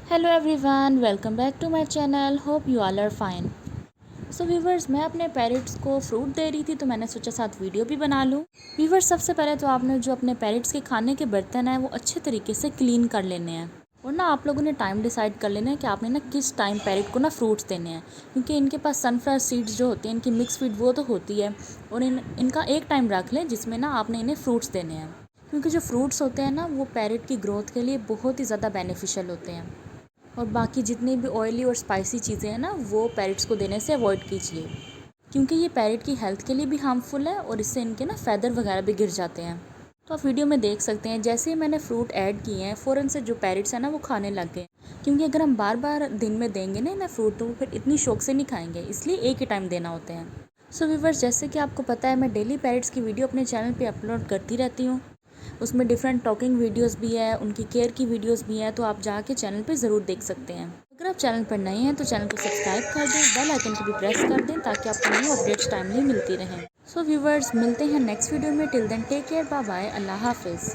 Hello everyone, welcome back to my channel. Hope you all are fine. So viewers, मैं अपने parrots को fruit दे रही थी तो मैंने सोचा साथ वीडियो भी बना लूँ। व्यूवर्स, सबसे पहले तो आपने जो अपने पैरट्स के खाने के बर्तन हैं वो अच्छे तरीके से क्लीन कर लेने हैं। और ना आप लोगों ने टाइम डिसाइड कर लेना है कि आपने ना किस टाइम पैरट को ना फ्रूट्स देने हैं, क्योंकि इनके पास सनफ्लावर सीड्स जो होती हैं, इनकी मिक्स फीड वो तो होती है। और इनका एक टाइम रख लें जिसमें ना आपने इन्हें फ्रूट्स देने हैं, क्योंकि जो फ्रूट्स होते हैं ना वो पैरट की ग्रोथ के लिए बहुत ही ज़्यादा बेनिफिशियल होते हैं। और बाकी जितनी भी ऑयली और स्पाइसी चीज़ें हैं ना वो पैरट्स को देने से अवॉइड कीजिए, क्योंकि ये पैरट की हेल्थ के लिए भी हार्मफुल है और इससे इनके ना फैदर वगैरह भी गिर जाते हैं। तो आप वीडियो में देख सकते हैं, जैसे ही मैंने फ्रूट ऐड किए हैं फ़ौरन से जो पैरट्स हैं ना वो खाने लग गए, क्योंकि अगर हम बार बार दिन में देंगे ना फ्रूट तो वो फिर इतनी शौक से नहीं खाएंगे, इसलिए एक ही टाइम देना होते हैं। सो व्यूवर्स, जैसे कि आपको पता है मैं डेली पैरट्स की वीडियो अपने चैनल पे अपलोड करती रहती हूँ। उसमें डिफरेंट टॉकिंग वीडियोस भी है, उनकी केयर की वीडियोस भी हैं, तो आप जाके चैनल पे ज़रूर देख सकते हैं। अगर आप चैनल पर नए हैं तो चैनल को सब्सक्राइब कर दें, बेल आइकन को भी प्रेस कर दें ताकि आपको न्यू अपडेट्स टाइमली मिलती रहें। सो व्यूवर्स, मिलते हैं नेक्स्ट वीडियो में। Till then take care, bye bye, अल्लाह हाफिज़।